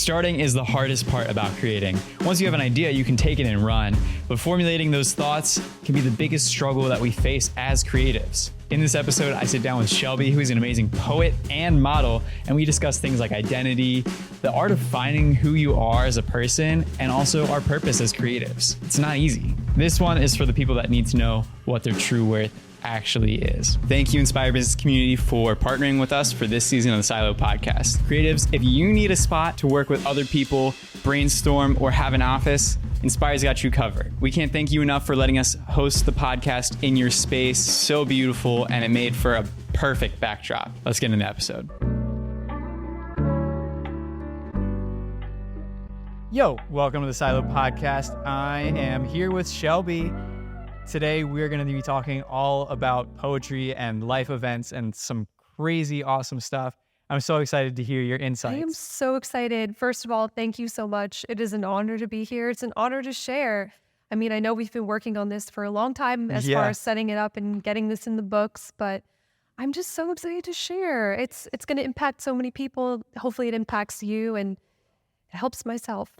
Starting is the hardest part about creating. Once you have an idea, you can take it and run, but formulating those thoughts can be the biggest struggle that we face as creatives. In this episode, I sit down with Shelby, who is an amazing poet and model, and we discuss things like identity, the art of finding who you are as a person, and also our purpose as creatives. It's not easy. This one is for the people that need to know what their true worth actually is. Thank you, Inspire Business Community, for partnering with us for this season of the Silo Podcast. Creatives, if you need a spot to work with other people, brainstorm, or have an office, Inspire's got you covered. We can't thank you enough for letting us host the podcast in your space. So beautiful, and it made for a perfect backdrop. Let's get into the episode. Yo, welcome to the Silo Podcast. I am here with Shelby. Today, we're going to be talking all about poetry and life events and some crazy, awesome stuff. I'm so excited to hear your insights. I am so excited. First of all, thank you so much. It is an honor to be here. It's an honor to share. I mean, I know we've been working on this for a long time as far as setting it up and getting this in the books, but I'm just so excited to share. It's going to impact so many people. Hopefully it impacts you and it helps myself.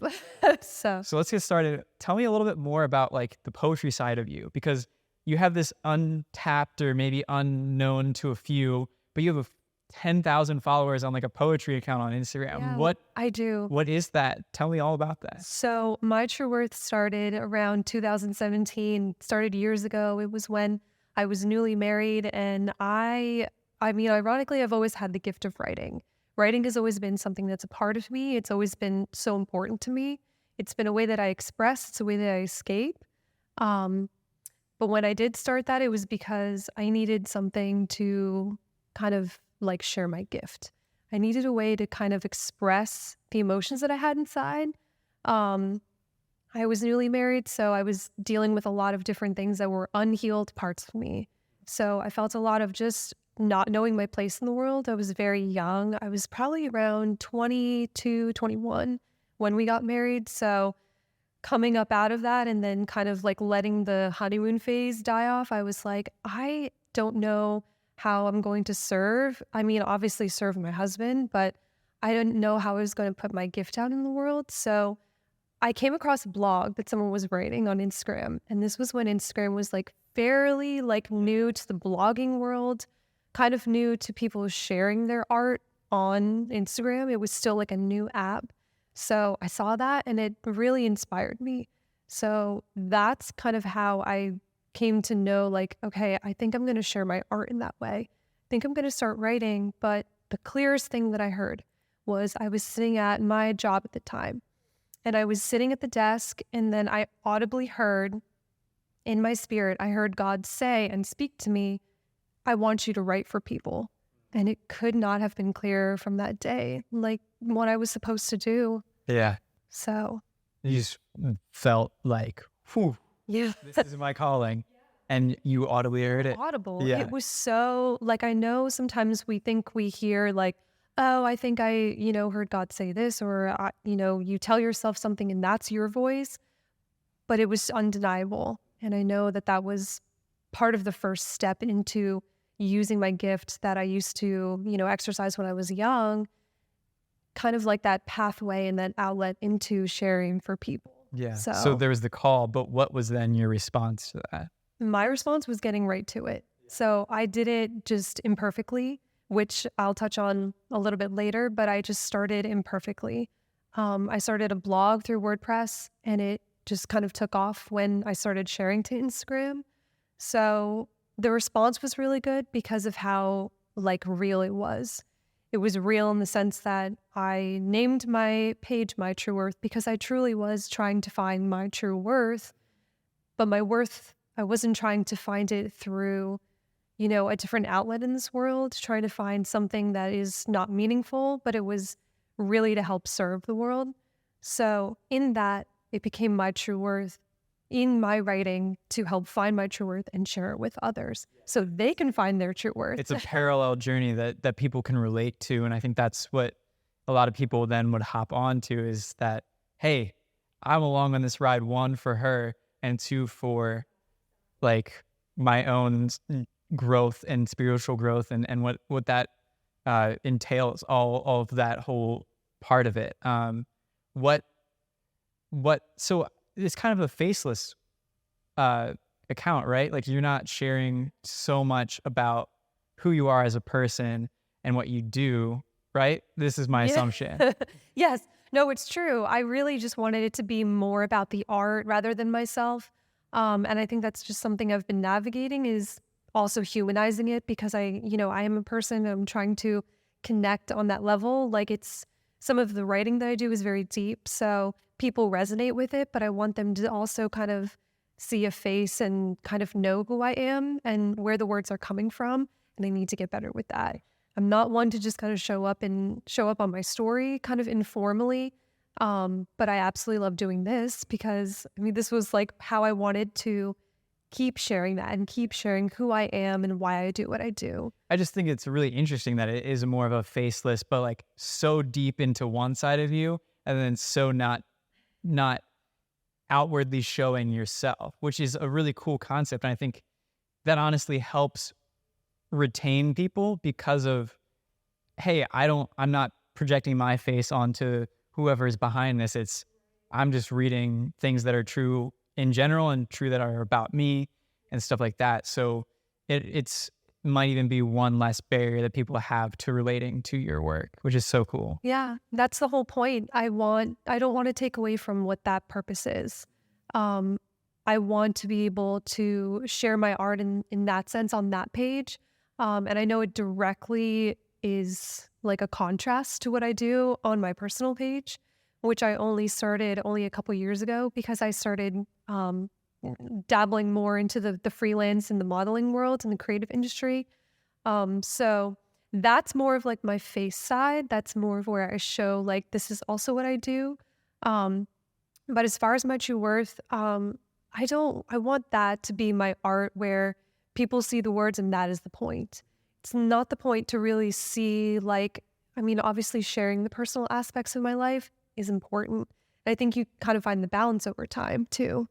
So let's get started. Tell me a little bit more about like the poetry side of you, because you have this untapped or maybe unknown to a few, but you have 10,000 followers on like a poetry account on Instagram. Yeah, I do. What is that? Tell me all about that. So my true worth started around 2017, started years ago. It was when I was newly married, and I mean, ironically, I've always had the gift of writing. Writing has always been something that's a part of me. It's always been so important to me. It's been a way that I express. It's a way that I escape. But when I did start that, it was because I needed something to kind of like share my gift. I needed a way to kind of express the emotions that I had inside. I was newly married, so I was dealing with a lot of different things that were unhealed parts of me. So I felt a lot of just not knowing my place in the world. I was very young. I was probably around 22, 21 when we got married. So coming up out of that and then kind of like letting the honeymoon phase die off, I was like, I don't know how I'm going to serve. I mean, obviously serve my husband, but I didn't know how I was going to put my gift out in the world. So I came across a blog that someone was writing on Instagram. And this was when Instagram was like fairly like new to the blogging world, kind of new to people sharing their art on Instagram. It was still like a new app. So I saw that and it really inspired me. So that's kind of how I came to know like, okay, I think I'm going to share my art in that way. I think I'm going to start writing. But the clearest thing that I heard was I was sitting at my job at the time and I was sitting at the desk, and then I audibly heard in my spirit, I heard God say and speak to me, I want you to write for people. And it could not have been clearer from that day, like what I was supposed to do. Yeah. So you just felt like, whew, yeah, this is my calling. And you audibly heard it. Audible. Yeah. It was so like, I know sometimes we think we hear like, oh, I think I, heard God say this, or, you tell yourself something and that's your voice, but it was undeniable. And I know that that was part of the first step into using my gift that I used to, exercise when I was young, kind of like that pathway and that outlet into sharing for people. Yeah. So there was the call, but what was then your response to that? My response was getting right to it. So I did it just imperfectly, which I'll touch on a little bit later, but I just started imperfectly. I started a blog through WordPress, and it just kind of took off when I started sharing to Instagram. So the response was really good because of how like real it was. It was real in the sense that I named my page My True Worth because I truly was trying to find my true worth. But my worth, I wasn't trying to find it through, a different outlet in this world, trying to find something that is not meaningful, but it was really to help serve the world. So in that, it became my true worth in my writing to help find my true worth and share it with others so they can find their true worth. It's a parallel journey that people can relate to. And I think that's what a lot of people then would hop on to, is that, hey, I'm along on this ride, one, for her, and two, for like my own growth and spiritual growth and what that entails, all of that whole part of it. So it's kind of a faceless account, right? Like you're not sharing so much about who you are as a person and what you do, right? This is my assumption. Yes. No, it's true. I really just wanted it to be more about the art rather than myself. And I think that's just something I've been navigating, is also humanizing it, because I am a person. I'm trying to connect on that level. Like, it's some of the writing that I do is very deep, so people resonate with it, but I want them to also kind of see a face and kind of know who I am and where the words are coming from. And I need to get better with that. I'm not one to just kind of show up on my story kind of informally. But I absolutely love doing this, because I mean, this was like how I wanted to keep sharing that and keep sharing who I am and why I do what I do. I just think it's really interesting that it is more of a faceless, but like so deep into one side of you, and then so not outwardly showing yourself, which is a really cool concept. And I think that honestly helps retain people, because of, hey, I'm not projecting my face onto whoever's behind this. I'm just reading things that are true in general and true that are about me and stuff like that. So it's might even be one less barrier that people have to relating to your work, which is so cool. Yeah, that's the whole point. I don't want to take away from what that purpose is. I want to be able to share my art in that sense on that page. And I know it directly is like a contrast to what I do on my personal page, which I only started a couple years ago, because I started dabbling more into the freelance and the modeling world and the creative industry. So that's more of like my face side. That's more of where I show like, this is also what I do. But as far as my true worth, I want that to be my art, where people see the words and that is the point. It's not the point to really see, like, I mean, obviously sharing the personal aspects of my life is important. I think you kind of find the balance over time too.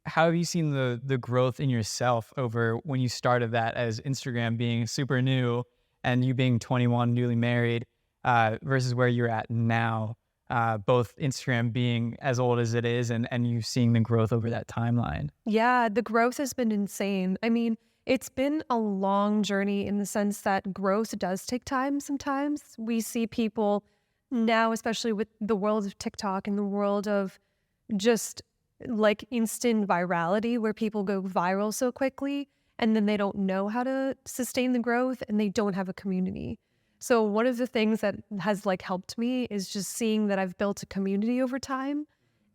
How have you seen the growth in yourself over when you started that as Instagram being super new and you being 21, newly married, versus where you're at now, both Instagram being as old as it is and you seeing the growth over that timeline? Yeah, the growth has been insane. I mean, it's been a long journey in the sense that growth does take time sometimes. We see people now, especially with the world of TikTok and the world of just like instant virality, where people go viral so quickly and then they don't know how to sustain the growth and they don't have a community. So one of the things that has like helped me is just seeing that I've built a community over time.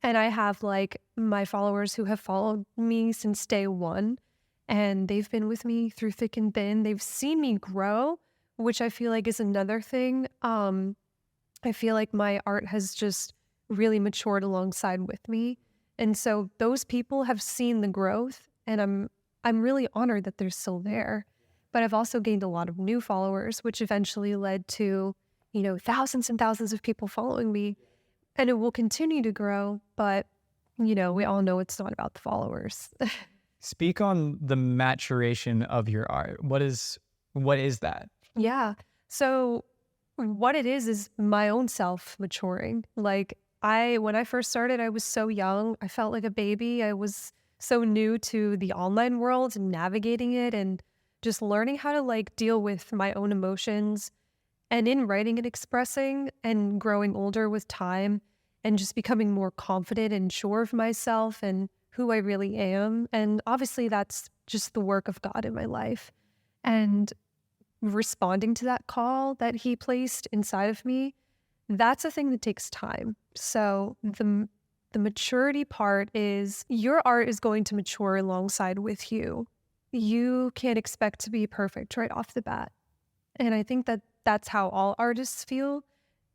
And I have like my followers who have followed me since day one, and they've been with me through thick and thin. They've seen me grow, which I feel like is another thing. I feel like my art has just really matured alongside with me. And so those people have seen the growth, and I'm really honored that they're still there. But I've also gained a lot of new followers, which eventually led to, thousands and thousands of people following me. And it will continue to grow, but, we all know it's not about the followers. Speak on the maturation of your art. What is that? Yeah. So what it is my own self maturing. Like, when I first started, I was so young. I felt like a baby. I was so new to the online world and navigating it and just learning how to like deal with my own emotions, and in writing and expressing, and growing older with time and just becoming more confident and sure of myself and who I really am. And obviously that's just the work of God in my life, and responding to that call that he placed inside of me. That's a thing that takes time. So the maturity part is your art is going to mature alongside with you. You can't expect to be perfect right off the bat. And I think that that's how all artists feel.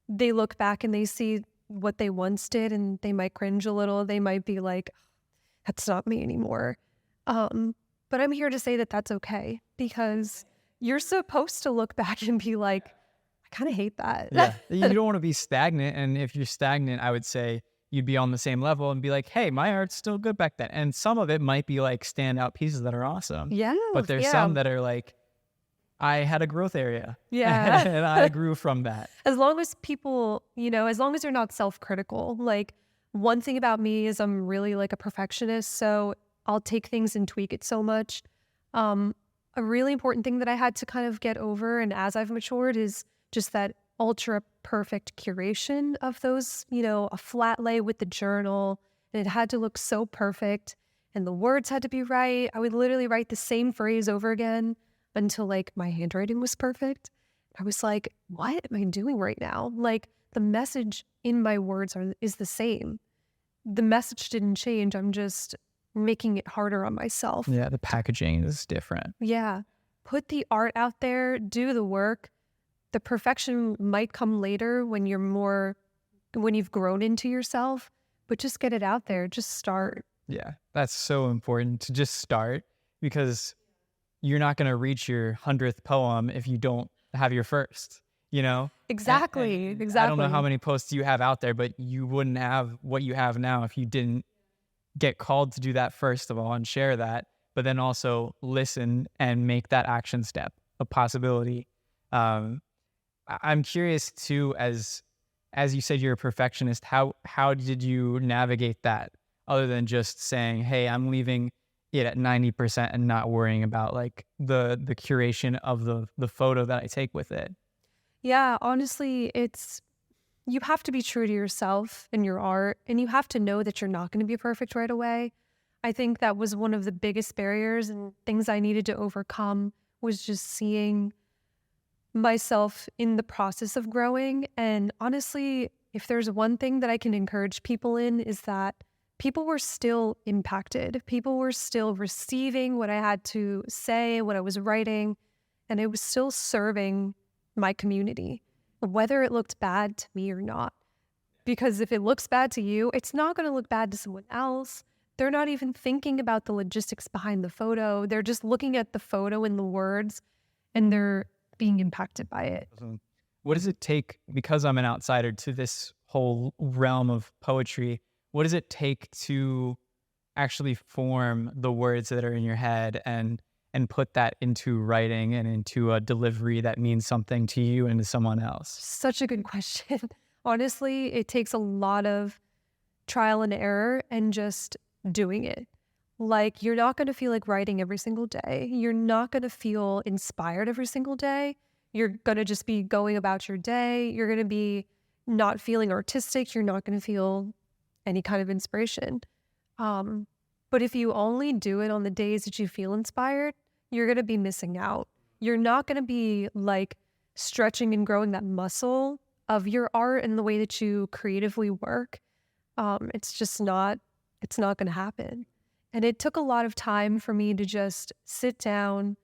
They look back and they see what they once did and they might cringe a little. They might be like, that's not me anymore. But I'm here to say that that's okay, because you're supposed to look back and be like, I kind of hate that. Yeah, you don't want to be stagnant. And if you're stagnant, I would say you'd be on the same level and be like, hey, my art's still good back then. And some of it might be like standout pieces that are awesome. Yeah. But there's some that are like, I had a growth area. Yeah. And I grew from that. As long as people, as long as you're not self-critical. Like, one thing about me is I'm really like a perfectionist, so I'll take things and tweak it so much. A really important thing that I had to kind of get over, and as I've matured, is just that ultra perfect curation of those, a flat lay with the journal, and it had to look so perfect, and the words had to be right. I would literally write the same phrase over again until like my handwriting was perfect. I was like, what am I doing right now? Like, the message in my words is the same. The message didn't change. I'm just making it harder on myself. Yeah, the packaging is different. Yeah. Put the art out there, do the work. The perfection might come later when you've grown into yourself, but just get it out there. Just start. Yeah, that's so important to just start, because you're not going to reach your 100th poem if you don't have your first, Exactly. Exactly. I don't know how many posts you have out there, but you wouldn't have what you have now if you didn't get called to do that first of all and share that, but then also listen and make that action step a possibility. I'm curious too, as you said, you're a perfectionist. How did you navigate that, other than just saying, hey, I'm leaving it at 90% and not worrying about like the curation of the photo that I take with it? Yeah, honestly, you have to be true to yourself and your art, and you have to know that you're not going to be perfect right away. I think that was one of the biggest barriers and things I needed to overcome, was just seeing myself in the process of growing. And honestly, if there's one thing that I can encourage people in, is that people were still impacted. People were still receiving what I had to say, what I was writing, and it was still serving my community, whether it looked bad to me or not. Because if it looks bad to you, it's not going to look bad to someone else. They're not even thinking about the logistics behind the photo. They're just looking at the photo and the words, and they're being impacted by it. What does it take, because I'm an outsider to this whole realm of poetry, what does it take to actually form the words that are in your head and put that into writing and into a delivery that means something to you and to someone else? Such a good question. Honestly, it takes a lot of trial and error and just doing it. Like, you're not going to feel like writing every single day. You're not going to feel inspired every single day. You're going to just be going about your day. You're going to be not feeling artistic. You're not going to feel any kind of inspiration. But if you only do it on the days that you feel inspired, you're going to be missing out. You're not going to be like stretching and growing that muscle of your art and the way that you creatively work. It's not going to happen. And it took a lot of time for me to just sit down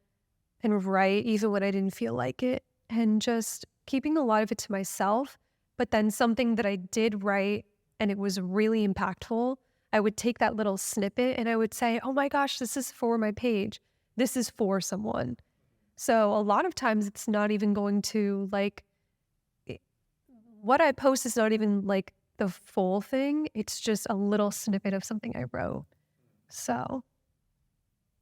and write, even when I didn't feel like it, and just keeping a lot of it to myself. But then something that I did write and it was really impactful, I would take that little snippet and I would say, oh my gosh, this is for my page. This is for someone. So a lot of times it's not even going to like, what I post is not even like the full thing. It's just a little snippet of something I wrote. So.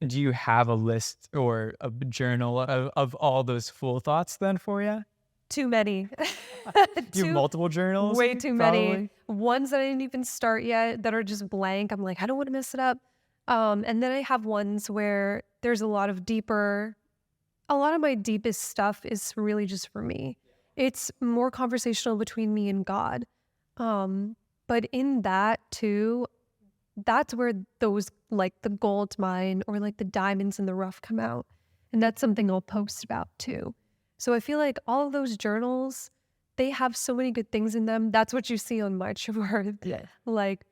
Do you have a list or a journal of all those full thoughts then for you? Too many. Do you have multiple journals? Way too probably? many. Ones that I didn't even start yet that are just blank. I'm like, I don't want to mess it up. And then I have ones where there's a lot of my deepest stuff is really just for me. It's more conversational between me and God. But in that too, that's where those like the gold mine or like the diamonds in the rough come out. And that's something I'll post about too. So I feel like all of those journals, they have so many good things in them. That's what you see on my true worth. Yeah. Like,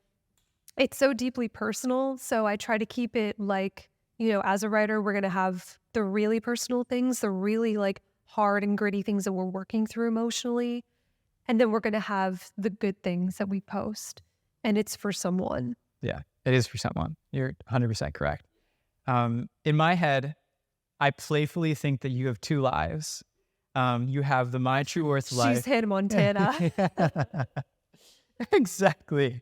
it's so deeply personal. So I try to keep it like, as a writer, we're going to have the really personal things, the really like hard and gritty things that we're working through emotionally. And then we're going to have the good things that we post. And it's for someone. Yeah, it is for someone. You're 100% correct. In my head, I playfully think that you have two lives. You have the My True Worth life. She's Hannah Montana. Exactly.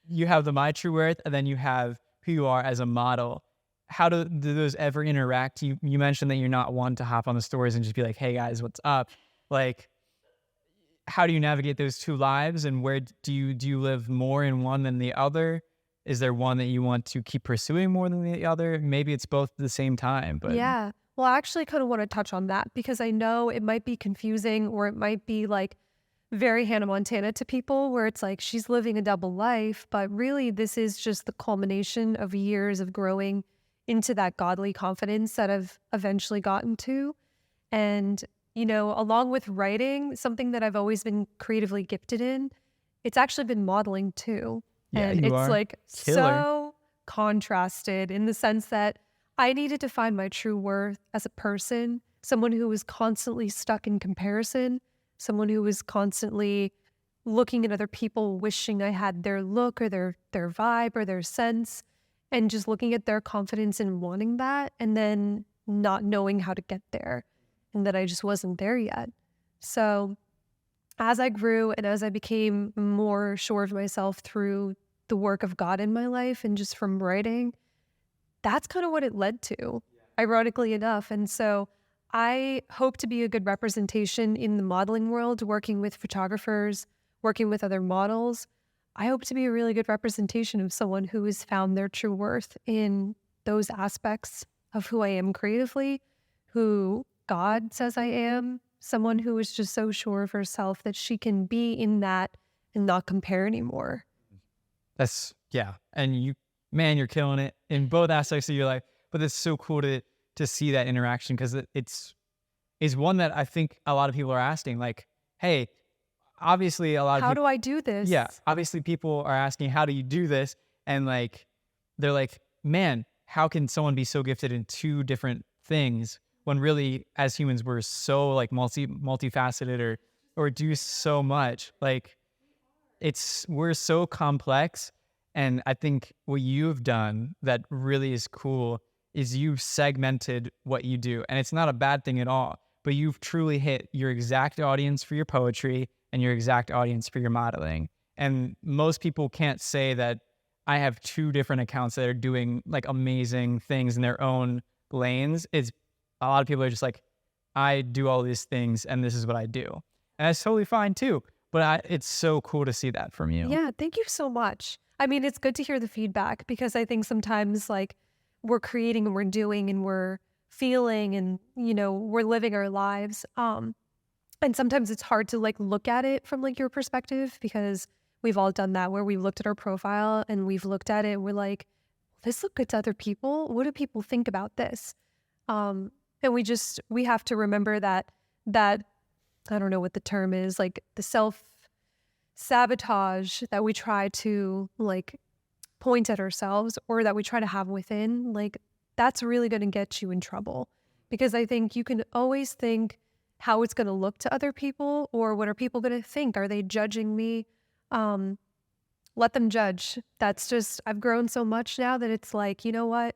You have the My True Worth, and then you have who you are as a model. how do those ever interact? You mentioned that you're not one to hop on the stories and just be like, hey guys, what's up? Like, how do you navigate those two lives, and where do you live more in one than the other? Is there one that you want to keep pursuing more than the other? Maybe it's both at the same time, but Yeah. Well, I actually kind of want to touch on that because I know it might be confusing, or it might be like very Hannah Montana to people where it's like she's living a double life, but really this is just the culmination of years of growing into that godly confidence that I've eventually gotten to. And, along with writing, something that I've always been creatively gifted in, it's actually been modeling too. yeah, And you it's are like killer. so contrasted in the sense that I needed to find my true worth as a person, someone who was constantly stuck in comparison, someone who was constantly looking at other people, wishing I had their look or their vibe or their sense, and just looking at their confidence and wanting that, and then not knowing how to get there, and that I just wasn't there yet. So as I grew and as I became more sure of myself through the work of God in my life and just from writing, that's kind of what it led to, ironically enough. And so I hope to be a good representation in the modeling world, working with photographers, working with other models. I hope to be a really good representation of someone who has found their true worth in those aspects of who I am creatively, who God says I am, someone who is just so sure of herself that she can be in that and not compare anymore. That's, yeah. And you're killing it in both aspects of your life. But it's so cool to see that interaction, because it's one that I think a lot of people are asking, like, hey, obviously a lot of How people, do I do this? yeah, obviously people are asking, how do you do this? And like, they're like, man, how can someone be so gifted in two different things when really as humans we're so like multifaceted or do so much? Like, we're so complex. And I think what you've done that really is cool is you've segmented what you do. And it's not a bad thing at all, but you've truly hit your exact audience for your poetry and your exact audience for your modeling. And most people can't say that I have two different accounts that are doing like amazing things in their own lanes. It's a lot of people are just like, I do all these things and this is what I do. And that's totally fine too. But it's so cool to see that from you. Yeah, thank you so much. I mean, it's good to hear the feedback because I think sometimes like we're creating and we're doing and we're feeling and, we're living our lives. And sometimes it's hard to like look at it from like your perspective because we've all done that where we looked at our profile and we've looked at it and we're like, this look good to other people. What do people think about this? And we have to remember that I don't know what the term is, like the self-sabotage that we try to like point at ourselves or that we try to have within, like that's really going to get you in trouble. Because I think you can always think how it's going to look to other people or what are people going to think? Are they judging me? Let them judge. That's just, I've grown so much now that it's like, you know what?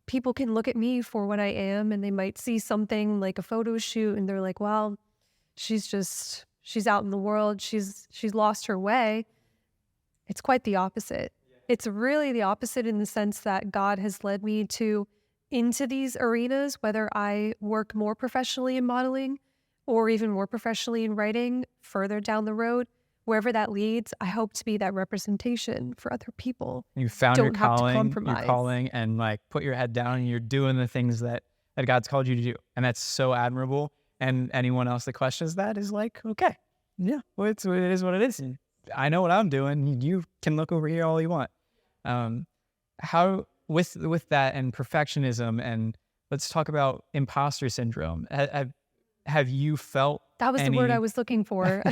People can look at me for what I am and they might see something like a photo shoot and they're like, well, she's out in the world. She's lost her way. It's quite the opposite. It's really the opposite in the sense that God has led me into these arenas, whether I work more professionally in modeling or even more professionally in writing further down the road, wherever that leads, I hope to be that representation for other people. You found your calling, compromise. and like put your head down and you're doing the things that God's called you to do. And that's so admirable. And anyone else that questions that is like, okay, yeah, well, it is what it is. I know what I'm doing. You can look over here all you want. How with that and perfectionism, and let's talk about imposter syndrome. Have you felt that was the word I was looking for?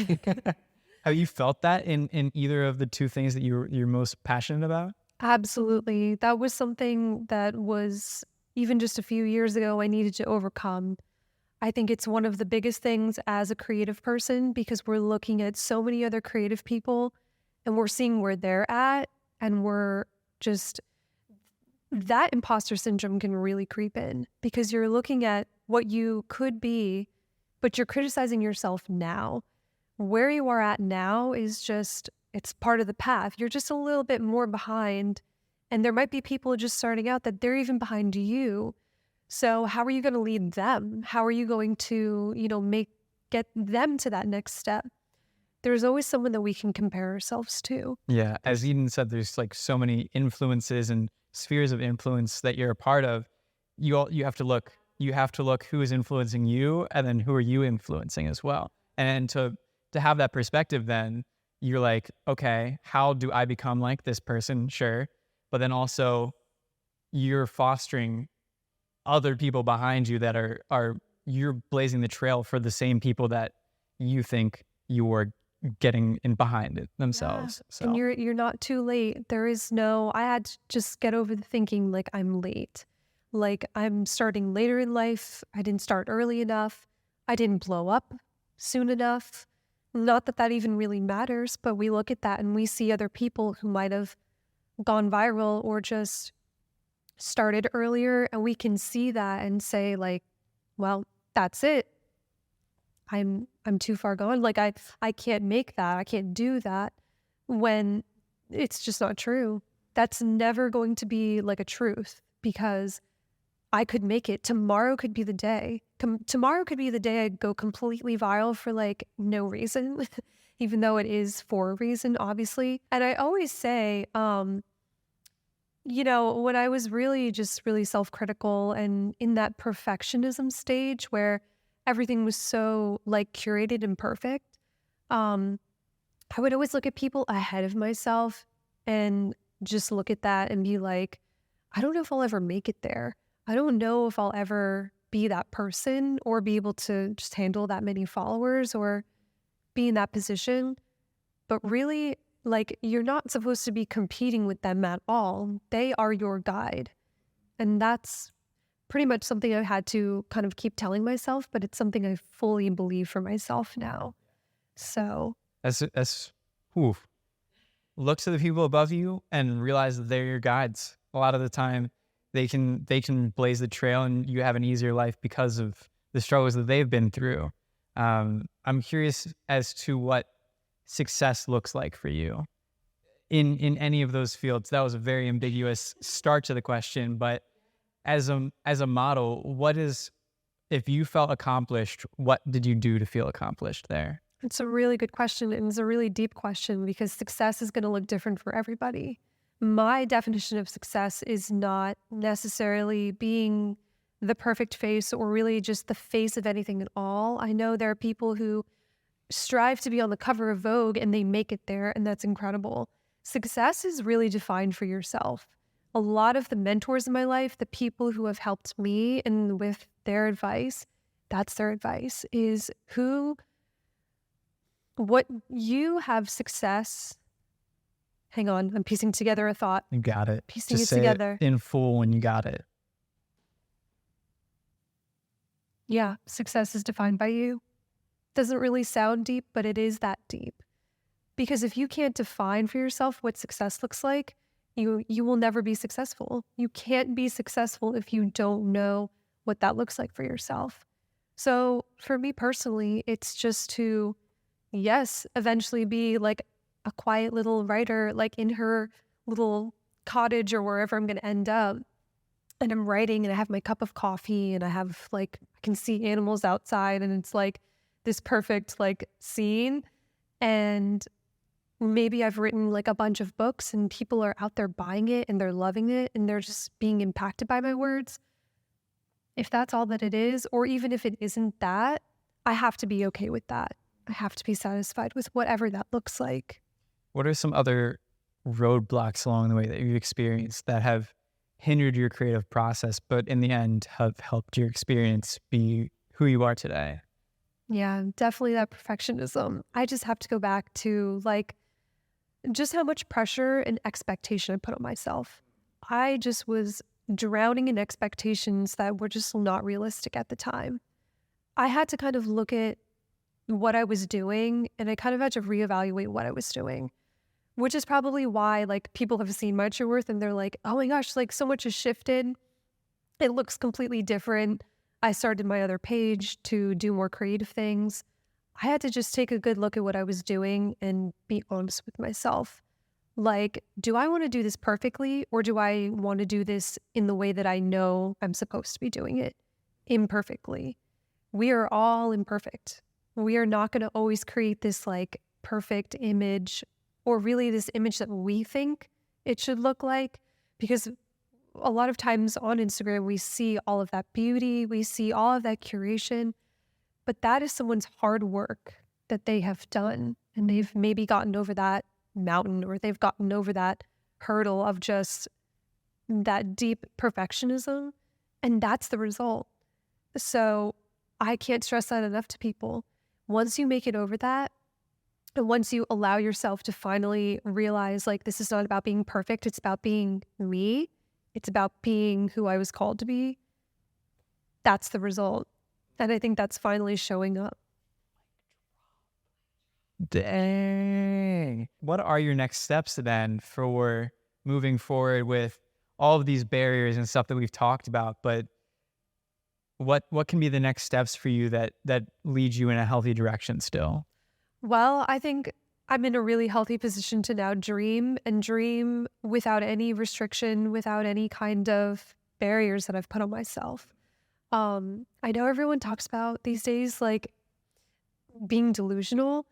Have you felt that in either of the two things that you're most passionate about? Absolutely. That was something that was even just a few years ago I needed to overcome. I think it's one of the biggest things as a creative person because we're looking at so many other creative people and we're seeing where they're at and we're just, that imposter syndrome can really creep in because you're looking at what you could be, but you're criticizing yourself now. Where you are at now is just, it's part of the path. You're just a little bit more behind And there might be people just starting out that they're even behind you. So how are you going to lead them? How are you going to, get them to that next step? There's always someone that we can compare ourselves to. Yeah. As Eden said, there's like so many influences and spheres of influence that you're a part of. You have to look who is influencing you, and then who are you influencing as well. And to have that perspective, then you're like, okay, how do I become like this person? Sure. But then also you're fostering other people behind you that are you're blazing the trail for the same people that you think you are getting in behind it themselves. Yeah. So And you're not too late. I had to just get over the thinking like I'm late. Like I'm starting later in life. I didn't start early enough. I didn't blow up soon enough. Not that even really matters, but we look at that and we see other people who might have gone viral or just started earlier, and we can see that and say like, well, that's it. I'm too far gone. Like I can't make that. I can't do that, when it's just not true. That's never going to be like a truth, because I could make it. Tomorrow could be the day. Tomorrow could be the day I go completely viral for like no reason, even though it is for a reason, obviously. And I always say, when I was really self-critical and in that perfectionism stage where everything was so like curated and perfect, I would always look at people ahead of myself and just look at that and be like, I don't know if I'll ever make it there. I don't know if I'll ever be that person or be able to just handle that many followers or be in that position. But really, like, you're not supposed to be competing with them at all. They are your guide. And that's pretty much something I've had to kind of keep telling myself, but it's something I fully believe for myself now. So oof. Look to the people above you and realize that they're your guides. A lot of the time they can blaze the trail and you have an easier life because of the struggles that they've been through. I'm curious as to what success looks like for you in any of those fields. That was a very ambiguous start to the question, but as a model, if you felt accomplished, what did you do to feel accomplished there? it's a really good question, and it's a really deep question because success is going to look different for everybody. My definition of success is not necessarily being the perfect face or really just the face of anything at all. I know there are people who strive to be on the cover of Vogue and they make it there, and that's incredible. Success is really defined for yourself. A lot of the mentors in my life, the people who have helped me and with their advice, that's their advice, is what you have success. Hang on, I'm piecing together a thought. You got it. Piecing Just it say together. it in full when you got it. Yeah, success is defined by you. Doesn't really sound deep, but it is that deep. Because if you can't define for yourself what success looks like, you will never be successful. You can't be successful if you don't know what that looks like for yourself. So for me personally, it's just to, yes, eventually be like a quiet little writer, like in her little cottage or wherever I'm going to end up. And I'm writing and I have my cup of coffee and I have like, I can see animals outside and it's like this perfect like scene. And maybe I've written like a bunch of books and people are out there buying it and they're loving it and they're just being impacted by my words. If that's all that it is, or even if it isn't that, I have to be okay with that. I have to be satisfied with whatever that looks like. What are some other roadblocks along the way that you've experienced that have hindered your creative process, but in the end have helped your experience be who you are today? Yeah, definitely that perfectionism. I just have to go back to like just how much pressure and expectation I put on myself. I just was drowning in expectations that were just not realistic at the time. I had to kind of look at what I was doing and I kind of had to reevaluate what I was doing, which is probably why like people have seen my true worth and they're like, oh my gosh, like so much has shifted. It looks completely different. I started my other page to do more creative things. I had to just take a good look at what I was doing and be honest with myself. Like, do I want to do this perfectly, or do I want to do this in the way that I know I'm supposed to be doing it, imperfectly? We are all imperfect. We are not going to always create this like perfect image, or really this image that we think it should look like, because a lot of times on Instagram, we see all of that beauty, we see all of that curation, but that is someone's hard work that they have done. And they've maybe gotten over that mountain, or they've gotten over that hurdle of just that deep perfectionism. And that's the result. So I can't stress that enough to people. Once you make it over that, and once you allow yourself to finally realize, like, this is not about being perfect, it's about being me, it's about being who I was called to be, that's the result. And I think that's finally showing up. Dang. What are your next steps then for moving forward with all of these barriers and stuff that we've talked about? But what can be the next steps for you that lead you in a healthy direction still? Well, I think I'm in a really healthy position to now dream, and dream without any restriction, without any kind of barriers that I've put on myself. I know everyone talks about these days, like, being delusional.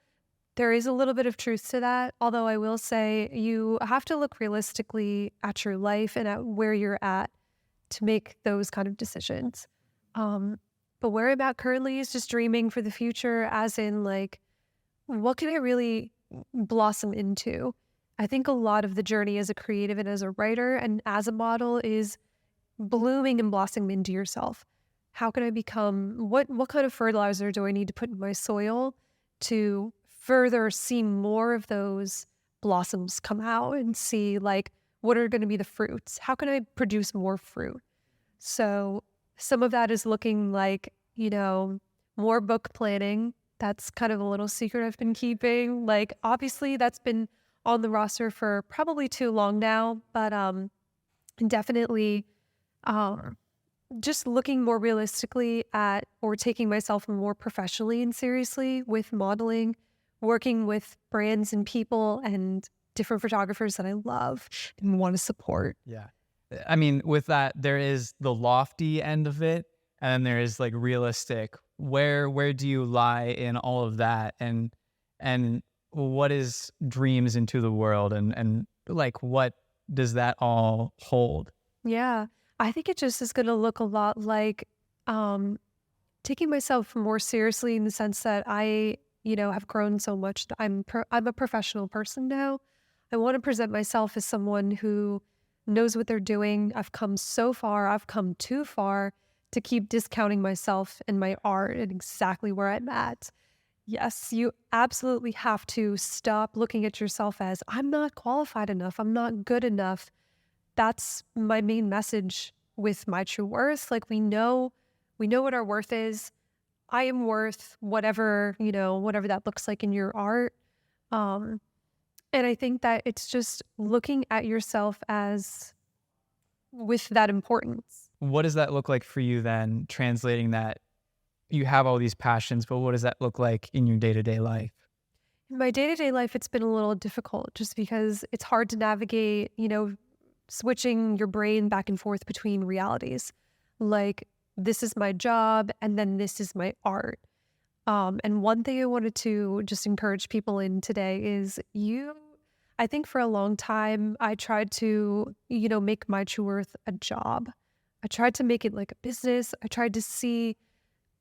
There is a little bit of truth to that, although I will say you have to look realistically at your life and at where you're at to make those kind of decisions. But where I'm at currently is just dreaming for the future, as in, like, what can I really blossom into? I think a lot of the journey as a creative and as a writer and as a model is blooming and blossoming into yourself. How can I become, what kind of fertilizer do I need to put in my soil to further see more of those blossoms come out, and see, like, what are going to be the fruits? How can I produce more fruit? So some of that is looking like, more book planning. That's kind of a little secret I've been keeping. Like, obviously that's been on the roster for probably too long now, but definitely just looking more realistically at, or taking myself more professionally and seriously with modeling, working with brands and people and different photographers that I love and want to support. Yeah. I mean, with that, there is the lofty end of it, and then there is like realistic. Where do you lie in all of that? And what is dreams into the world? And like, what does that all hold? Yeah. I think it just is going to look a lot like taking myself more seriously, in the sense that I, have grown so much. I'm a professional person now. I want to present myself as someone who knows what they're doing. I've come so far. I've come too far to keep discounting myself and my art and exactly where I'm at. Yes, you absolutely have to stop looking at yourself as, I'm not qualified enough, I'm not good enough. That's my main message with my true worth. Like, we know what our worth is. I am worth whatever, whatever that looks like in your art. And I think that it's just looking at yourself as with that importance. What does that look like for you then, translating that? You have all these passions, but what does that look like in your day-to-day life? In my day-to-day life, it's been a little difficult just because it's hard to navigate, switching your brain back and forth between realities. Like, this is my job and then this is my art. And one thing I wanted to just encourage people in today is I think for a long time, I tried to, make my true worth a job. I tried to make it like a business.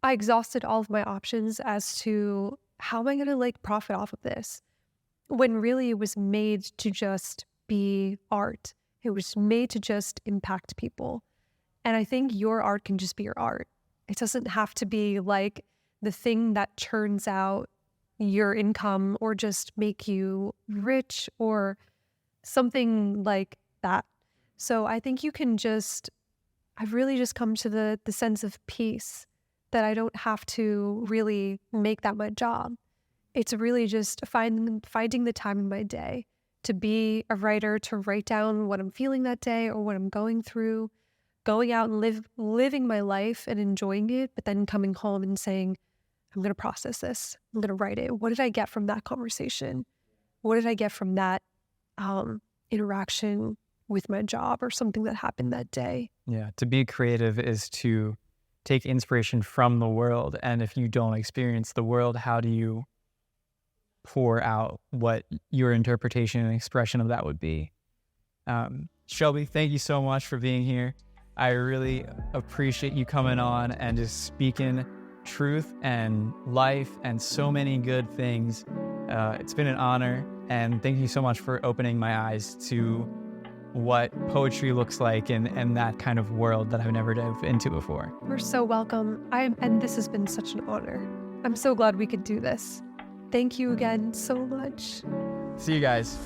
I exhausted all of my options as to how am I going to like profit off of this, when really it was made to just be art. It was made to just impact people. And I think your art can just be your art. It doesn't have to be like the thing that churns out your income or just make you rich or something like that. So I think I've really just come to the sense of peace that I don't have to really make that my job. It's really just finding the time in my day to be a writer, to write down what I'm feeling that day or what I'm going through, going out and living my life and enjoying it, but then coming home and saying, I'm going to process this. I'm going to write it. What did I get from that conversation? What did I get from that interaction with my job or something that happened that day. Yeah, to be creative is to take inspiration from the world. And if you don't experience the world, how do you pour out what your interpretation and expression of that would be? Shelby, thank you so much for being here. I really appreciate you coming on and just speaking truth and life and so many good things. It's been an honor, and thank you so much for opening my eyes to what poetry looks like and that kind of world that I've never dove into before. You're so welcome. And this has been such an honor. I'm so glad we could do this. Thank you again so much. See you guys.